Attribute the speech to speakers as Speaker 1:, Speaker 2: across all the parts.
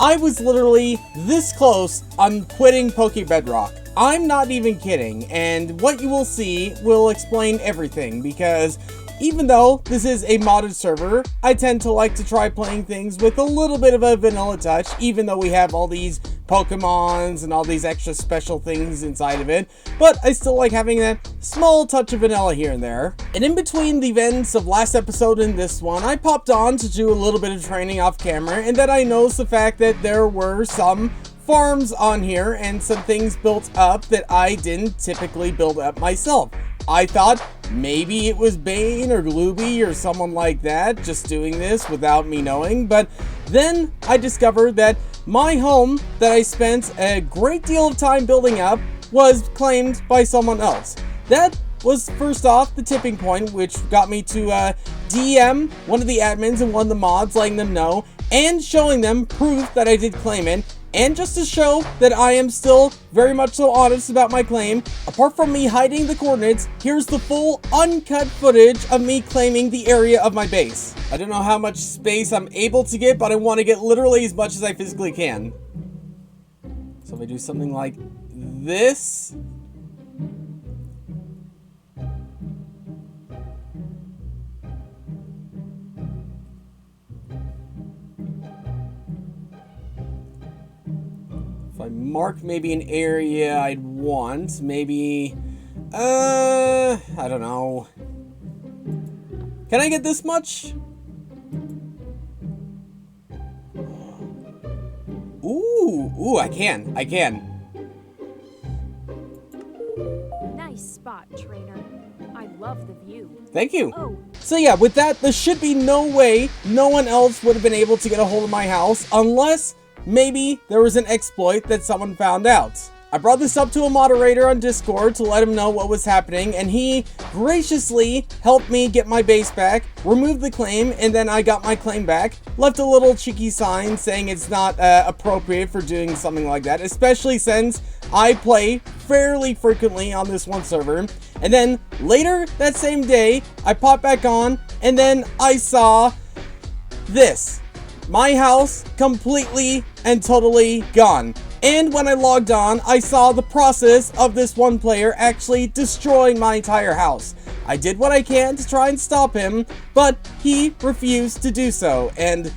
Speaker 1: I was literally this close on quitting Poke Bedrock. I'm not even kidding, and what you will see will explain everything, because even though this is a modded server, I tend to like to try playing things with a little bit of a vanilla touch, even though we have all these Pokemons and all these extra special things inside of it, but I still like having that small touch of vanilla here and there. And in between the events of last episode and this one, I popped on to do a little bit of training off camera, and then I noticed the fact that there were some farms on here and some things built up that I didn't typically build up myself. I thought maybe it was Bane or Glooby or someone like that just doing this without me knowing, but then I discovered that my home that I spent a great deal of time building up was claimed by someone else. That was first off the tipping point, which got me to DM one of the admins and one of the mods, letting them know and showing them proof that I did claim it. And just to show that I am still very much so honest about my claim, apart from me hiding the coordinates, here's the full uncut footage of me claiming the area of my base. I don't know how much space I'm able to get, but I want to get literally as much as I physically can. So if I do something like this. I mark maybe an area I'd want, maybe, I don't know. Can I get this much? Ooh, I can.
Speaker 2: Nice spot, trainer. I love the view.
Speaker 1: Thank you.
Speaker 2: Oh.
Speaker 1: So yeah, with that, there should be no way no one else would have been able to get a hold of my house unless maybe there was an exploit that someone found out. I brought this up to a moderator on Discord to let him know what was happening, and he graciously helped me get my base back, removed the claim, and then I got my claim back. Left a little cheeky sign saying it's not appropriate for doing something like that, especially since I play fairly frequently on this one server. And then later that same day, I popped back on, and then I saw this. My house completely and totally gone. And when I logged on, I saw the process of this one player actually destroying my entire house. I did what I can to try and stop him, but he refused to do so. And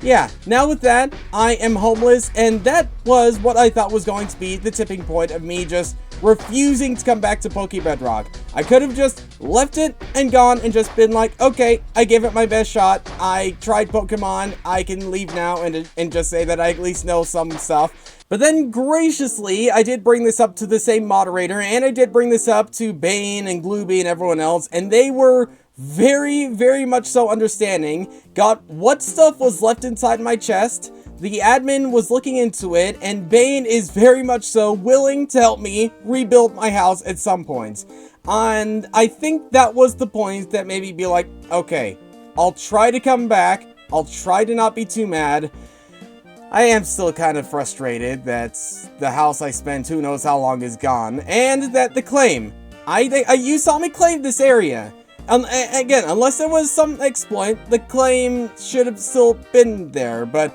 Speaker 1: yeah, now with that, I am homeless, and that was what I thought was going to be the tipping point of me just refusing to come back to Poke Bedrock. I could have just left it and gone and just been like, okay, I gave it my best shot. I tried Pokemon. I can leave now and just say that I at least know some stuff. But then graciously, I did bring this up to the same moderator, and I did bring this up to Bane and Glooby and everyone else, and they were very, very much so understanding, got what stuff was left inside my chest. The admin was looking into it, and Bane is very much so willing to help me rebuild my house at some point. And I think that was the point that made me be like, okay, I'll try to come back. I'll try to not be too mad. I am still kind of frustrated that the house I spent who knows how long is gone, and that the claim. You saw me claim this area. Again, unless there was some exploit, the claim should have still been there, but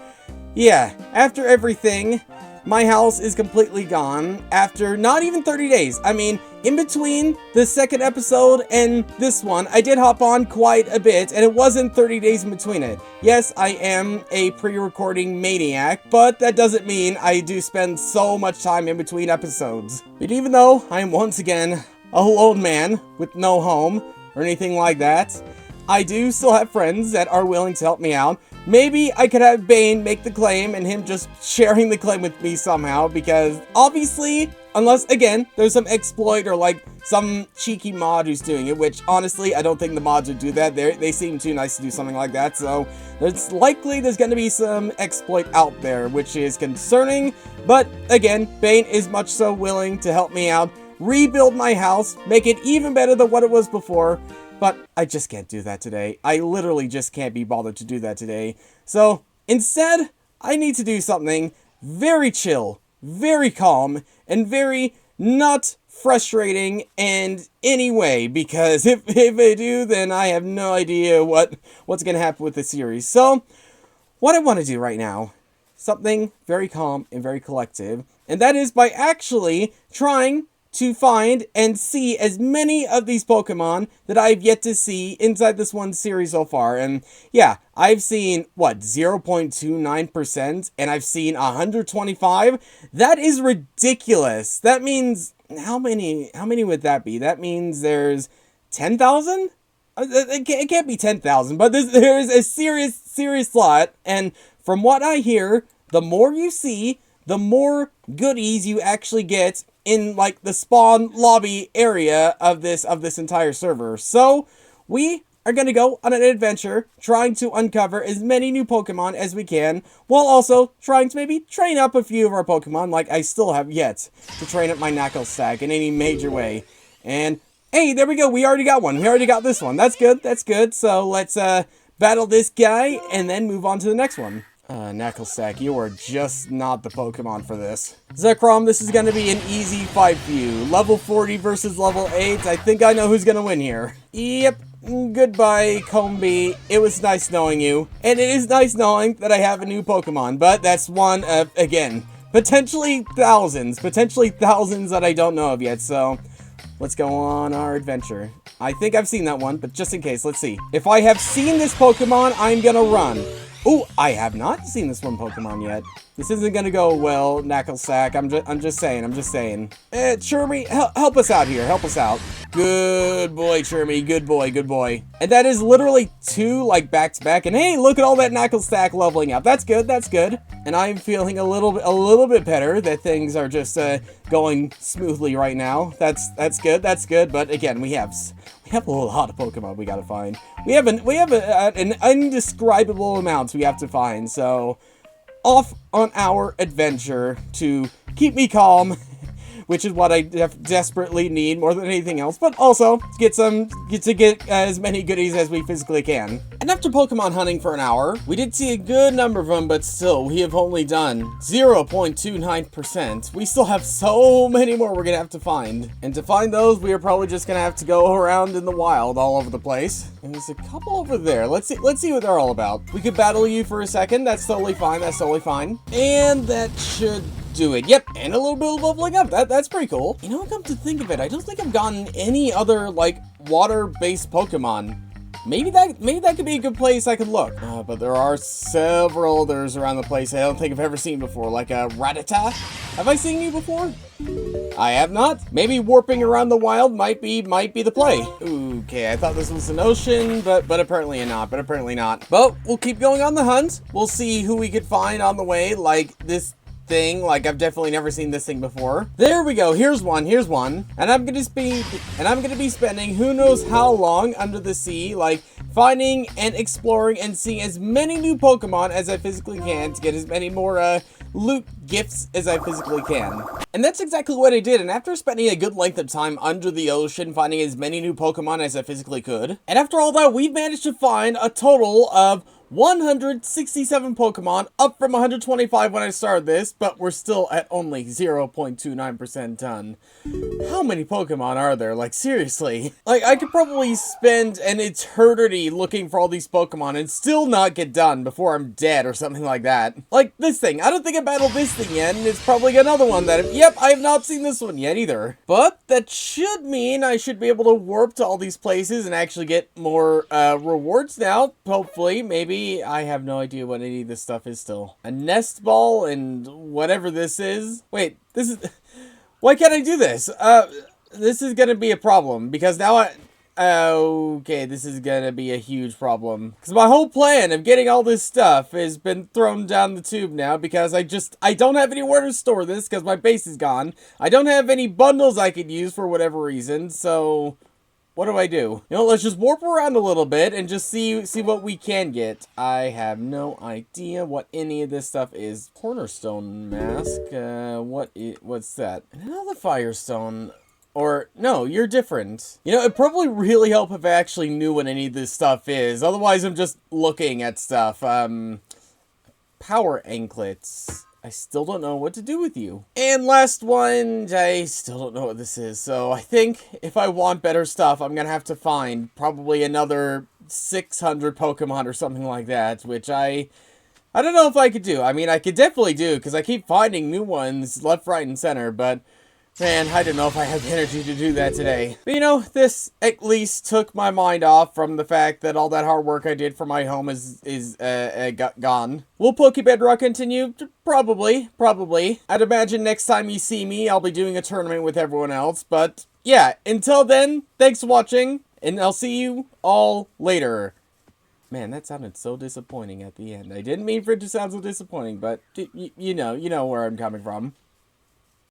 Speaker 1: yeah, after everything, my house is completely gone after not even 30 days. I mean, in between the second episode and this one, I did hop on quite a bit, and it wasn't 30 days in between it. Yes, I am a pre-recording maniac, but that doesn't mean I do spend so much time in between episodes. But even though I am once again a lone man with no home or anything like that, I do still have friends that are willing to help me out. Maybe I could have Bane make the claim and him just sharing the claim with me somehow, because obviously, unless, again, there's some exploit or like some cheeky mod who's doing it, which honestly, I don't think the mods would do that. They seem too nice to do something like that, so it's likely there's going to be some exploit out there, which is concerning. But again, Bane is much so willing to help me out, rebuild my house, make it even better than what it was before. But I just can't do that today. I literally just can't be bothered to do that today. So instead, I need to do something very chill, very calm, and very not frustrating in any way. Because if I do, then I have no idea what's going to happen with the series. So what I want to do right now, something very calm and very collective. And that is by actually trying to find and see as many of these Pokemon that I've yet to see inside this one series so far. And yeah, I've seen, what, 0.29%, and I've seen 125? That is ridiculous. That means, how many would that be? That means there's 10,000? It can't be 10,000, but there's a serious lot, and from what I hear, the more you see, the more goodies you actually get in, like, the spawn lobby area of this entire server. So, we are going to go on an adventure trying to uncover as many new Pokemon as we can, while also trying to maybe train up a few of our Pokemon, like I still have yet to train up my Knuckle Stack in any major way. And, hey, there we go, we already got one. We already got this one. That's good, that's good. So, let's battle this guy and then move on to the next one. Knucklesack, you are just not the Pokemon for this. Zekrom, this is going to be an easy fight for you. Level 40 versus level 8. I think I know who's going to win here. Yep. Goodbye, Combi. It was nice knowing you. And it is nice knowing that I have a new Pokemon. But that's one of, again, potentially thousands that I don't know of yet. So, let's go on our adventure. I think I've seen that one, but just in case, let's see. If I have seen this Pokemon, I'm going to run. Oh, I have not seen this one Pokemon yet. This isn't gonna go well, Knucklesack. I'm just saying. Chirmy, help us out here. Help us out. Good boy, Chirmy. Good boy. And that is literally 2, like, back-to-back. And hey, look at all that Knucklesack leveling up. That's good. And I'm feeling a little bit better that things are just going smoothly right now. That's good. But again, we have a lot of Pokemon we gotta find. We have an indescribable amount we have to find. So, off on our adventure to keep me calm, which is what I desperately need more than anything else, but also get as many goodies as we physically can. And after Pokemon hunting for an hour, we did see a good number of them, but still, we have only done 0.29%. We still have so many more we're gonna have to find. And to find those, we are probably just gonna have to go around in the wild all over the place. And there's a couple over there. Let's see what they're all about. We could battle you for a second. That's totally fine. And that should do it. Yep, and a little bit of leveling up. That's pretty cool. You know, come to think of it, I don't think I've gotten any other, like, water-based Pokemon. Maybe that could be a good place I could look. But there are several others around the place I don't think I've ever seen before, like a Rattata. Have I seen you before? I have not. Maybe warping around the wild might be the play. Okay, I thought this was an ocean, but apparently not. But we'll keep going on the hunt. We'll see who we could find on the way, like this thing. Like, I've definitely never seen this thing before. There we go. Here's one. And I'm gonna be spending who knows how long under the sea, like, finding and exploring and seeing as many new Pokemon as I physically can to get as many more loot gifts as I physically can. And that's exactly what I did, and after spending a good length of time under the ocean, finding as many new Pokemon as I physically could, and after all that, we've managed to find a total of 167 Pokemon, up from 125 when I started this, but we're still at only 0.29% done. How many Pokemon are there? Like, seriously. Like, I could probably spend an eternity looking for all these Pokemon and still not get done before I'm dead or something like that. Like, this thing. I don't think I battled this thing yet, and it's probably another one that, yep, I have not seen this one yet either. But that should mean I should be able to warp to all these places and actually get more rewards now, hopefully, maybe. I have no idea what any of this stuff is still. A nest ball and whatever this is. Wait, this is... Why can't I do this? This is gonna be a problem, because now okay, this is gonna be a huge problem. Because my whole plan of getting all this stuff has been thrown down the tube now, because I don't have anywhere to store this, because my base is gone. I don't have any bundles I could use for whatever reason, so... What do I do? You know, let's just warp around a little bit and just see what we can get. I have no idea what any of this stuff is. Cornerstone mask. What's that? Another Firestone. Or, no, you're different. You know, it'd probably really help if I actually knew what any of this stuff is. Otherwise, I'm just looking at stuff. Power anklets. I still don't know what to do with you. And last one, I still don't know what this is. So I think if I want better stuff, I'm gonna have to find probably another 600 Pokemon or something like that, which I I don't know if I could do. I mean, I could definitely do, because I keep finding new ones left, right, and center, but man, I don't know if I have the energy to do that today. But you know, this at least took my mind off from the fact that all that hard work I did for my home is gone. Will Poke Bedrock continue? Probably. I'd imagine next time you see me, I'll be doing a tournament with everyone else, but yeah, until then, thanks for watching, and I'll see you all later. Man, that sounded so disappointing at the end. I didn't mean for it to sound so disappointing, but you know where I'm coming from.